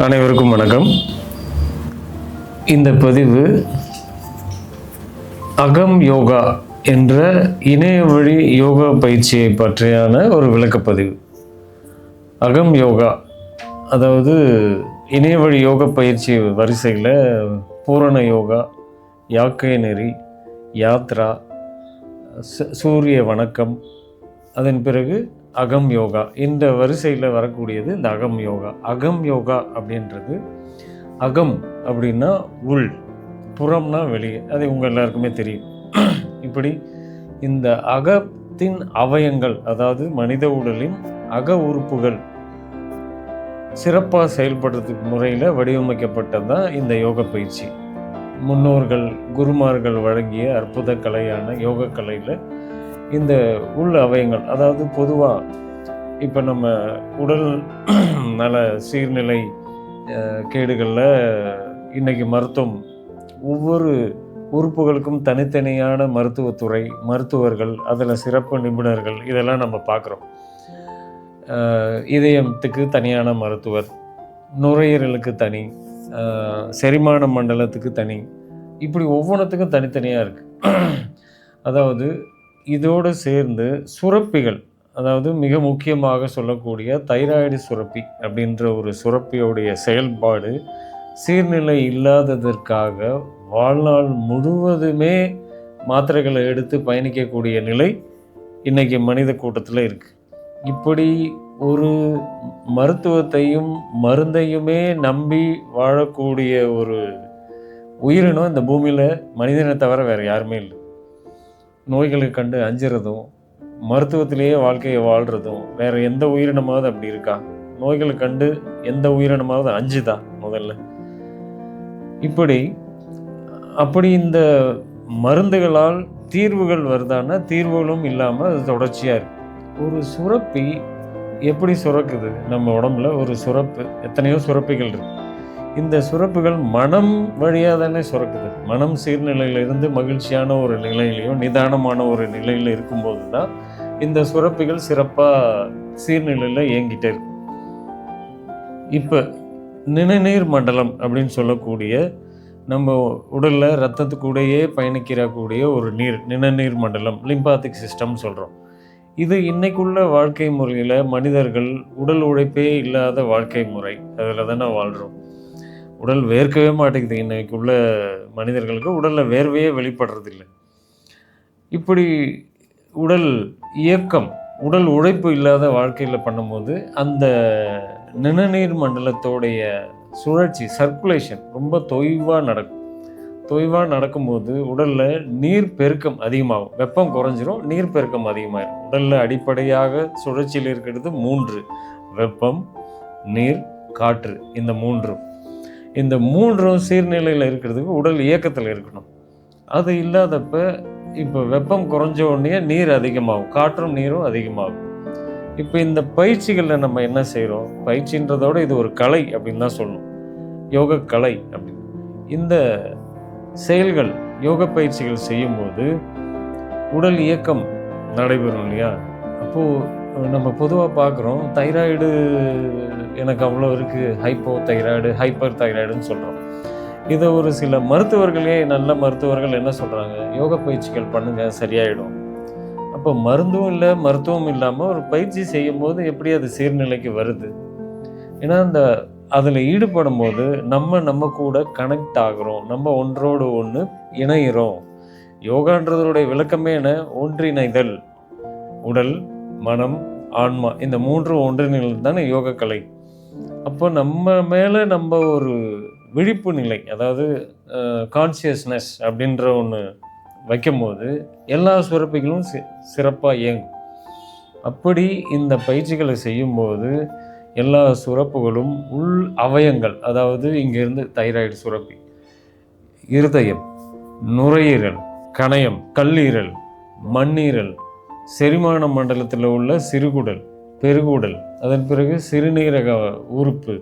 அனைவருக்கும் வணக்கம். இந்த பதிவு அகம் யோகா என்ற இணைய வழி யோகா பயிற்சியை பற்றியான ஒரு விளக்கப்பதிவு. அகம் யோகா அதாவது இணைய வழி யோகா பயிற்சி வரிசையில் பூரண யோகா, யாக்கை நெறி, யாத்ரா, சூரிய வணக்கம், அதன் பிறகு அகம் யோகா, இந்த வரிசையில் வரக்கூடியது இந்த அகம் யோகா. அகம் யோகா அப்படின்றது, அகம் அப்படின்னா உள், புறம்னா வெளியே, அது உங்கள் எல்லாருக்குமே தெரியும். இப்படி இந்த அகத்தின் அவயங்கள், அதாவது மனித உடலின் அக உறுப்புகள் சிறப்பாக செயல்படுறதுக்கு முறையில் வடிவமைக்கப்பட்டது தான் இந்த யோக பயிற்சி. முன்னோர்கள் குருமார்கள் வழங்கிய அற்புத கலையான யோக கலையில் இந்த உள் அவயங்கள், அதாவது பொதுவாக இப்போ நம்ம உடல் நல சீர்நிலை கேடுகளில் இன்றைக்கி மருத்துவம், ஒவ்வொரு உறுப்புகளுக்கும் தனித்தனியான மருத்துவத்துறை, மருத்துவர்கள், அதில் சிறப்பு நிபுணர்கள், இதெல்லாம் நம்ம பார்க்குறோம். இதயத்துக்கு தனியான மருத்துவர், நுரையீரலுக்கு தனி, செரிமான மண்டலத்துக்கு தனி, இப்படி ஒவ்வொன்றுத்துக்கும் தனித்தனியாக இருக்குது. அதாவது இதோடு சேர்ந்து சுரப்பிகள், அதாவது மிக முக்கியமாக சொல்லக்கூடிய தைராய்டு சுரப்பி அப்படின்ற ஒரு சுரப்பியோடைய செயல்பாடு சீர்நிலை இல்லாததற்காக வாழ்நாள் முழுவதுமே மாத்திரைகளை எடுத்து பயணிக்கக்கூடிய நிலை இன்றைக்கி மனித கூட்டத்தில் இருக்குது. இப்படி ஒரு மருத்துவத்தையும் மருந்தையுமே நம்பி வாழக்கூடிய ஒரு உயிரினம் இந்த பூமியில் மனிதனை தவிர வேறு யாருமே இல்லை. நோய்களுக்கு கண்டு அஞ்சுறதும், மருத்துவத்திலேயே வாழ்க்கையை வாழ்கிறதும் வேறு எந்த உயிரினமாவது அப்படி இருக்கா? நோய்களை கண்டு எந்த உயிரினமாவது அஞ்சுதா முதல்ல? அப்படி இந்த மருந்துகளால் தீர்வுகள் வருதான்னா தீர்வுகளும் இல்லாமல் அது தொடர்ச்சியாக இருக்குது. ஒரு சுரப்பி எப்படி சுரக்குது? நம்ம உடம்புல ஒரு சுரப்பு, எத்தனையோ சுரப்பிகள் இருக்குது. இந்த சுரப்புகள் மனம் வழியாக தானே சுரக்குது. மனம் சீர்நிலையிலிருந்து மகிழ்ச்சியான ஒரு நிலையிலையும் நிதானமான ஒரு நிலையில் இருக்கும்போது தான் இந்த சுரப்பிகள் சிறப்பாக சீர்நிலையில் இயங்கிட்டே இருக்கும். இப்போ நிணநீர் மண்டலம் அப்படின்னு சொல்லக்கூடிய நம்ம உடலில் ரத்தத்துக்கூடையே பயணிக்கிறக்கூடிய ஒரு நீர், நிணநீர் மண்டலம், லிம்பாத்திக் சிஸ்டம் சொல்கிறோம். இது இன்றைக்குள்ள வாழ்க்கை முறையில் மனிதர்கள் உடல் உழைப்பே இல்லாத வாழ்க்கை முறை, அதில் தானே வாழ்கிறோம். உடல் வேர்க்கவே மாட்டேங்குது. இன்றைக்குள்ள மனிதர்களுக்கு உடலில் வேர்வையே வெளிப்படுறதில்லை. இப்படி உடல் இயக்கம், உடல் உழைப்பு இல்லாத வாழ்க்கையில் பண்ணும்போது அந்த நிணநீர் மண்டலத்தோடைய சுழற்சி, சர்க்குலேஷன் ரொம்ப தொய்வாக நடக்கும்போது உடலில் நீர் பெருக்கம் அதிகமாகும், வெப்பம் குறைஞ்சிரும், நீர் பெருக்கம் அதிகமாகிடும். உடலில் அடிப்படையாக சுழற்சியில் இருக்கிறது 3: வெப்பம், நீர், காற்று. இந்த மூன்றும் சீர்நிலையில் இருக்கிறதுக்கு உடல் இயக்கத்தில் இருக்கணும். அது இல்லாதப்ப இப்போ வெப்பம் குறைஞ்ச உடனே நீர் அதிகமாகும், காற்றும் நீரும் அதிகமாகும். இப்போ இந்த பயிற்சிகளில் நம்ம என்ன செய்கிறோம்? பயிற்சின்றதோட இது ஒரு கலை அப்படின்னு தான் சொல்லணும், யோக கலை அப்படின்னு. இந்த செயல்கள், யோக பயிற்சிகள் செய்யும்போது உடல் இயக்கம் நடைபெறும் இல்லையா? அப்போது நம்ம பொதுவாக பார்க்குறோம், தைராய்டு எனக்கு அவ்வளோ இருக்குது, ஹைப்போ தைராய்டு, ஹைப்பர் தைராய்டுன்னு சொல்கிறோம். இதை ஒரு சில மருத்துவர்களே, நல்ல மருத்துவர்கள் என்ன சொல்கிறாங்க? யோக பயிற்சிகள் பண்ணுங்கள், சரியாயிடும். அப்போ மருந்தும் இல்லை, மருத்துவம் இல்லாமல் ஒரு பயிற்சி செய்யும் போது எப்படி அது சீர்நிலைக்கு வருது? ஏன்னா அதில் ஈடுபடும் போது நம்ம கூட கனெக்ட் ஆகிறோம், நம்ம ஒன்றோடு ஒன்று இணைகிறோம். யோகான்றதனுடைய விளக்கமே என்ன? ஒன்றிணைதல். உடல், மனம், ஆன்மா, இந்த 3 ஒன்றிணைதல் தானே யோக கலை. அப்போ நம்ம மேலே நம்ம ஒரு விழிப்பு நிலை, அதாவது கான்சியஸ்னஸ் அப்படின்ற ஒன்று வைக்கும்போது எல்லா சுரப்பிகளும் சிறப்பாக இயங்கும். அப்படி இந்த பயிற்சிகளை செய்யும்போது எல்லா சுரப்புகளும் உள் அவயங்கள், அதாவது இங்கேருந்து தைராய்டு சுரப்பி, இருதயம், நுரையீரல், கணையம், கல்லீரல், மண்ணீரல், செரிமான மண்டலத்தில் உள்ள சிறுகுடல், பெருகுடல், அதன் பிறகு சிறுநீரக உறுப்பு,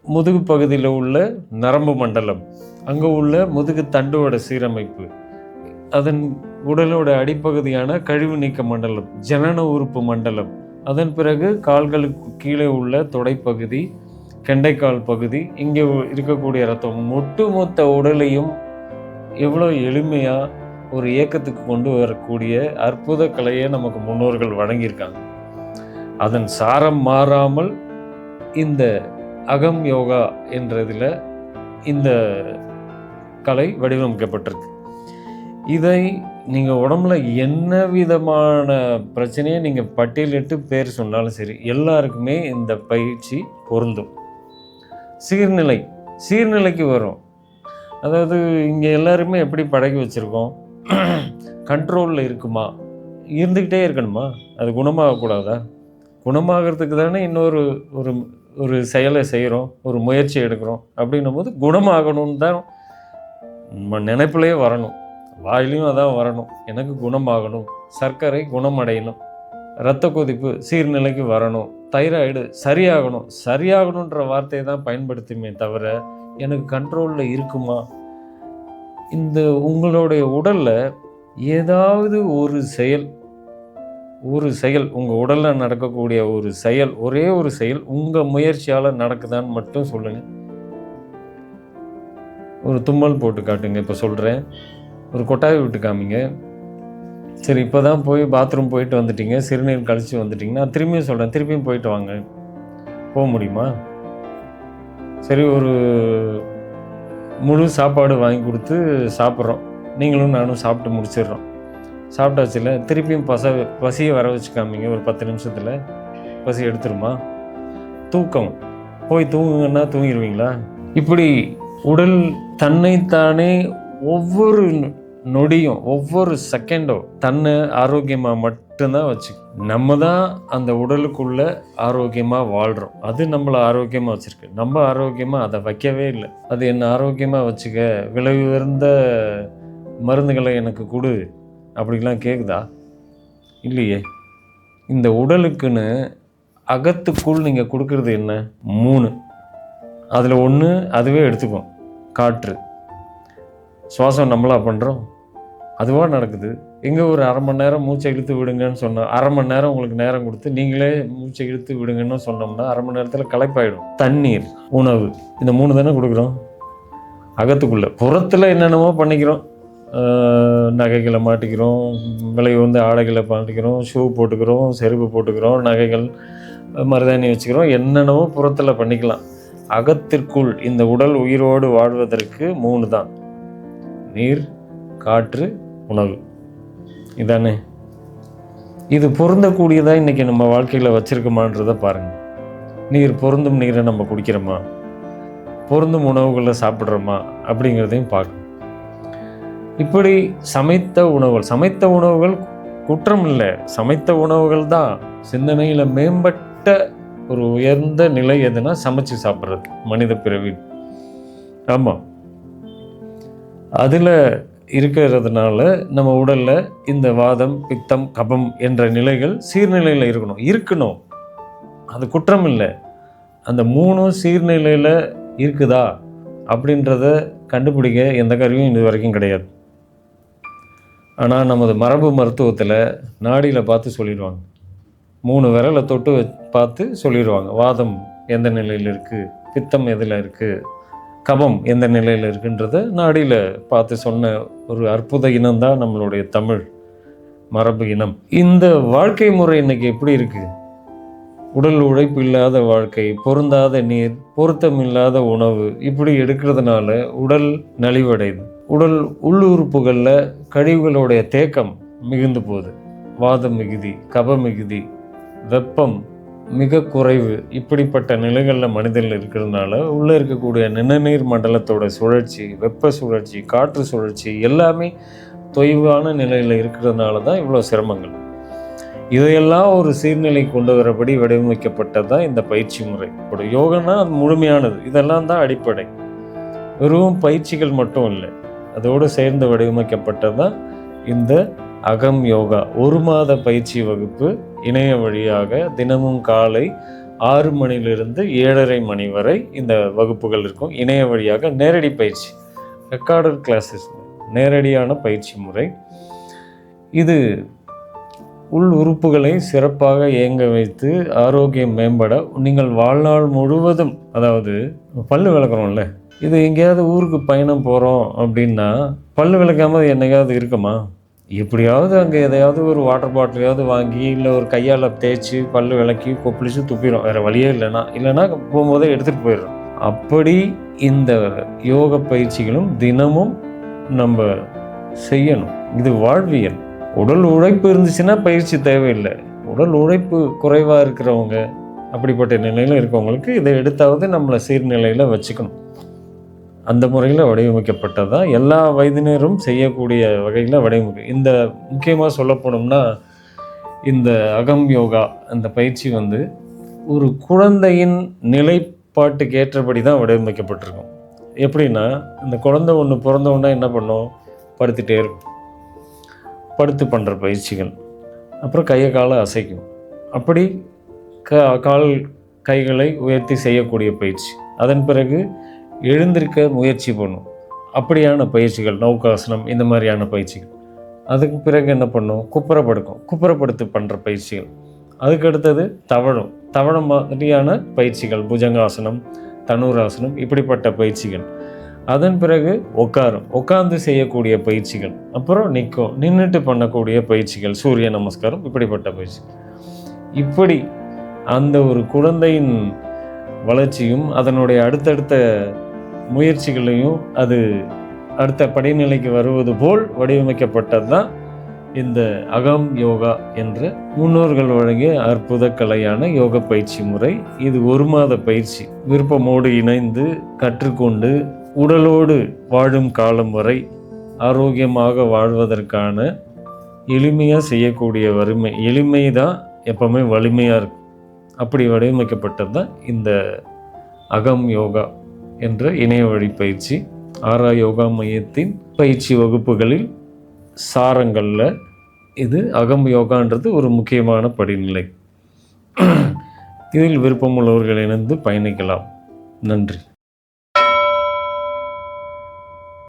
முதுகு பகுதியில் உள்ள நரம்பு மண்டலம், அங்கே உள்ள முதுகு தண்டுவோட சீரமைப்பு, அதன் உடலோட அடிப்பகுதியான கழிவு நீக்க மண்டலம், ஜனன உறுப்பு மண்டலம், அதன் பிறகு கால்களுக்கு கீழே உள்ள தொடைப்பகுதி, கெண்டைக்கால் பகுதி, இங்கே இருக்கக்கூடிய ரத்தம், ஒட்டுமொத்த உடலையும் எவ்வளோ எளிமையாக ஒரு இயக்கத்துக்கு கொண்டு வரக்கூடிய அற்புத கலையை நமக்கு முன்னோர்கள் வழங்கியிருக்காங்க. அதன் சாரம் மாறாமல் இந்த அகம் யோகா என்றதில் இந்த கலை வடிவமைக்கப்பட்டிருக்கு. இதை நீங்கள் உடம்புல என்ன விதமான பிரச்சனையை நீங்கள் பட்டியலிட்டு பேர் சொன்னாலும் சரி, எல்லாருக்குமே இந்த பயிற்சி பொருந்தும். சீர்நிலைக்கு வரும். அதாவது இங்கே எல்லாருமே எப்படி பழகி வச்சுருக்கோம், கண்ட்ரோலில் இருக்குமா, இருந்துக்கிட்டே இருக்கணுமா, அது குணமாகக்கூடாதா? குணமாகிறதுக்கு தானே இன்னொரு ஒரு ஒரு செயலை செய்கிறோம், ஒரு முயற்சி எடுக்கிறோம். அப்படின்னும் போது குணமாகணும்னு தான் நம்ம நினைப்பிலே வரணும், வாயிலையும் அதான் வரணும். எனக்கு குணமாகணும், சர்க்கரை குணமடையணும், இரத்த கொதிப்பு சீர்நிலைக்கு வரணும், தைராய்டு சரியாகணுன்ற வார்த்தையை தான் பயன்படுத்துமே தவிர எனக்கு கண்ட்ரோலில் இருக்குமா? இந்த உங்களுடைய உடலில் ஏதாவது ஒரு செயல் உங்கள் உடலில் நடக்கக்கூடிய ஒரு செயல், ஒரே ஒரு செயல் உங்கள் முயற்சியால் நடக்குதான்னு மட்டும் சொல்லுங்கள். ஒரு தும்மல் போட்டு காட்டுங்க. இப்போ சொல்கிறேன், ஒரு கொட்டாய் விட்டு காமிங்க. சரி, இப்போ தான் போய் பாத்ரூம் போயிட்டு வந்துட்டீங்க, சிறுநீர் கழிச்சு வந்துட்டிங்கன்னா திரும்பியும் சொல்கிறேன், திருப்பியும் போயிட்டு வாங்க. போக முடியுமா? சரி, ஒரு முழு சாப்பாடு வாங்கி கொடுத்து சாப்பிட்றோம், நீங்களும் நானும் சாப்பிட்டு முடிச்சிடுறோம். சாப்பிட்டாச்சுல, திருப்பியும் பசியை வர வச்சு காமிங்க. ஒரு 10 நிமிஷத்தில் பசி எடுத்துருமா? தூக்கம், போய் தூங்குங்கன்னா தூங்கிடுவீங்களா? இப்படி உடல் தன்னைத்தானே ஒவ்வொரு நொடியும் ஒவ்வொரு செகண்டும் தன்னை ஆரோக்கியமாக மட்டும்தான் வச்சு, நம்ம தான் அந்த உடலுக்குள்ள ஆரோக்கியமாக வாழ்கிறோம். அது நம்மளை ஆரோக்கியமாக வச்சுருக்கு. நம்ம ஆரோக்கியமாக அதை வைக்கவே இல்லை. அது என்ன ஆரோக்கியமாக வச்சுக்க, விலை உயர்ந்த மருந்துகளை எனக்கு கொடு அப்படிலாம் கேட்குதா? இல்லையே. இந்த உடலுக்குன்னு அகத்துக்குள் நீங்கள் கொடுக்கறது என்ன? 3. அதில் 1 அதுவே எடுத்துக்கும், காற்று. சுவாசம் நம்மளா பண்ணுறோம், அதுவாக நடக்குது. எங்கே ஒரு அரை மணி நேரம் மூச்சை இழுத்து விடுங்கன்னு சொன்னோம், அரை மணி நேரம் உங்களுக்கு நேரம் கொடுத்து நீங்களே மூச்சை இழுத்து விடுங்கன்னு சொன்னோம்னா அரை மணி நேரத்தில் களைப்பாயிடும். தண்ணீர், உணவு, இந்த 3 தானே கொடுக்குறோம் அகத்துக்குள்ளே. புறத்தில் என்னென்னமோ பண்ணிக்கிறோம், நகைகளை மாட்டிக்கிறோம், விலை வந்து ஆடைகளை மாட்டிக்கிறோம், ஷூ போட்டுக்கிறோம், செருப்பு போட்டுக்கிறோம், நகைகள் மருதாணி வச்சுக்கிறோம், என்னென்னமோ புறத்தில் பண்ணிக்கலாம். அகத்திற்குள் இந்த உடல் உயிரோடு வாழ்வதற்கு 3 தான்: நீர், காற்று, உணவு. இதானே? இது பொருந்தக்கூடியதாக இன்றைக்கி நம்ம வாழ்க்கையில் வச்சுருக்கோமான்றதை பாருங்கள். நீர், பொருந்தும் நீரை நம்ம குடிக்கிறோமா, பொருந்தும் உணவுகளை சாப்பிட்றோமா அப்படிங்கிறதையும் பார்க்கணும். இப்படி சமைத்த உணவுகள் குற்றம் இல்லை, சமைத்த உணவுகள் தான். சிந்தனையில் மேம்பட்ட ஒரு உயர்ந்த நிலை எதுனா சமைச்சு சாப்பிட்றது, மனித பிறவி. ஆமாம், அதில் இருக்கிறதுனால நம்ம உடலில் இந்த வாதம், பித்தம், கபம் என்ற நிலைகள் சீர்நிலையில் இருக்கணும். அது குற்றம் இல்லை. அந்த 3 சீர்நிலையில் இருக்குதா அப்படின்றத கண்டுபிடிக்க எந்த கருவியும் இது வரைக்கும் கிடையாது. ஆனால் நமது மரபு மருத்துவத்தில் நாடியில் பார்த்து சொல்லிடுவாங்க, 3 விரலை தொட்டு பார்த்து சொல்லிடுவாங்க, வாதம் எந்த நிலையில் இருக்குது, பித்தம் எதில் இருக்குது, கபம் எந்த நிலையில் இருக்குன்றத நாடியில் பார்த்து சொன்ன ஒரு அற்புத இனம்தான் நம்மளுடைய தமிழ் மரபு இனம். இந்த வாழ்க்கை முறை இன்னைக்கு எப்படி இருக்குது? உடல் உழைப்பு இல்லாத வாழ்க்கை, பொருந்தாத நீர், பொருத்தமில்லாத உணவு, இப்படி எடுக்கிறதுனால உடல் நலிவடையுது. உடல் உள்ளுறுப்புகளில் கழிவுகளுடைய தேக்கம் மிகுந்து போகுது. வாத மிகுதி, கப மிகுதி, வெப்பம் மிக குறைவு, இப்படிப்பட்ட நிலைகளில் மனிதர்கள் இருக்கிறதுனால உள்ளே இருக்கக்கூடிய நிணநீர் மண்டலத்தோட சுழற்சி, வெப்ப சுழற்சி, காற்று சுழற்சி எல்லாமே தொய்வான நிலையில் இருக்கிறதுனால தான் இவ்வளோ சிரமங்கள். இதையெல்லாம் ஒரு சீர்நிலை கொண்டு வரபடி வடிவமைக்கப்பட்டது தான் இந்த பயிற்சி முறை. ஒரு யோகனா அது முழுமையானது. இதெல்லாம் தான் அடிப்படை. வெறும் பயிற்சிகள் மட்டும் இல்லை, அதோடு சேர்ந்து வடிவமைக்கப்பட்டது தான் இந்த அகம் யோகா. 1 மாத பயிற்சி வகுப்பு இணைய வழியாக தினமும் காலை 6 மணிலிருந்து 7:30 மணி வரை இந்த வகுப்புகள் இருக்கும். இணைய வழியாக நேரடி பயிற்சி, ரெக்கார்டட் கிளாஸஸ், நேரடியான பயிற்சி முறை. இது உள் உறுப்புகளை சிறப்பாக இயங்க வைத்து ஆரோக்கியம் மேம்பட நீங்கள் வாழ்நாள் முழுவதும், அதாவது பல்லு விளக்குறோம்ல, இது எங்கேயாவது ஊருக்கு பயணம் போகிறோம் அப்படின்னா பல்லு விளக்காமல் என்னையாவது இருக்குமா? எப்படியாவது அங்கே எதையாவது ஒரு வாட்டர் பாட்டிலையாவது வாங்கி இல்லை ஒரு கையால் தேய்ச்சி பல்லு விளக்கி கொப்பளிச்சு துப்பிடும், வேறு வழியே இல்லைன்னா போகும்போதே எடுத்துகிட்டு போயிடும். அப்படி இந்த யோக பயிற்சிகளும் தினமும் நம்ம செய்யணும். இது வாழ்வியல். உடல் உழைப்பு இருந்துச்சுன்னா பயிற்சி தேவையில்லை. உடல் உழைப்பு குறைவாக இருக்கிறவங்க, அப்படிப்பட்ட நிலையில் இருக்கவங்களுக்கு இதை எடுத்தாவது நம்மளை சீர்நிலையில் வச்சுக்கணும். அந்த முறையில் வடிவமைக்கப்பட்டதான் எல்லா வயதினரும் செய்யக்கூடிய வகையில் வடிவமைப்பு. இந்த முக்கியமாக சொல்லப்போனோம்னா இந்த அகம் யோகா அந்த பயிற்சி ஒரு குழந்தையின் நிலைப்பாட்டுக்கு ஏற்றபடி தான் வடிவமைக்கப்பட்டிருக்கும். எப்படின்னா, இந்த குழந்தை ஒன்று பிறந்தவுடனே என்ன பண்ணும்? படுத்துகிட்டே இருக்கும். படுத்து பண்ணுற பயிற்சிகள், அப்புறம் கையை காலை அசைக்கும். அப்படி கால் கைகளை உயர்த்தி செய்யக்கூடிய பயிற்சி. அதன் பிறகு எழுந்திருக்க முயற்சி பண்ணும். அப்படியான பயிற்சிகள், நௌகாசனம், இந்த மாதிரியான பயிற்சிகள். அதுக்கு பிறகு என்ன பண்ணும்? குப்புறப்படுத்து பண்ணுற பயிற்சிகள். அதுக்கு அடுத்தது தவழம் மாதிரியான பயிற்சிகள், புஜங்காசனம், தனுராசனம், இப்படிப்பட்ட பயிற்சிகள். அதன் பிறகு உட்கார்ந்து செய்யக்கூடிய பயிற்சிகள். அப்புறம் நின்றுட்டு பண்ணக்கூடிய பயிற்சிகள், சூரிய நமஸ்காரம், இப்படிப்பட்ட பயிற்சிகள். இப்படி அந்த ஒரு குழந்தையின் வளர்ச்சியும் அதனுடைய அடுத்தடுத்த முயற்சிகளையும் அது அடுத்த படிநிலைக்கு வருவது போல் வடிவமைக்கப்பட்டது தான் இந்த அகம் யோகா என்ற முன்னோர்கள் வழங்கிய அற்புத கலையான யோக பயிற்சி முறை. இது 1 மாத பயிற்சி. விருப்பமோடு இணைந்து கற்றுக்கொண்டு உடலோடு வாழும் காலம் வரை ஆரோக்கியமாக வாழ்வதற்கான எளிமையாக செய்யக்கூடிய எளிமை தான் எப்பவுமே வலிமையாக இருக்கும். அப்படி வடிவமைக்கப்பட்டது தான் இந்த அகம் யோகா என்ற இணைய வழி பயிற்சி. ஆரா யோகா மையத்தின் பயிற்சி வகுப்புகளில் சாரங்களில் இது அகம் யோகான்றது ஒரு முக்கியமான படிநிலை. இதில் விருப்பமுள்ளவர்கள் இணைந்து பயணிக்கலாம். நன்றி.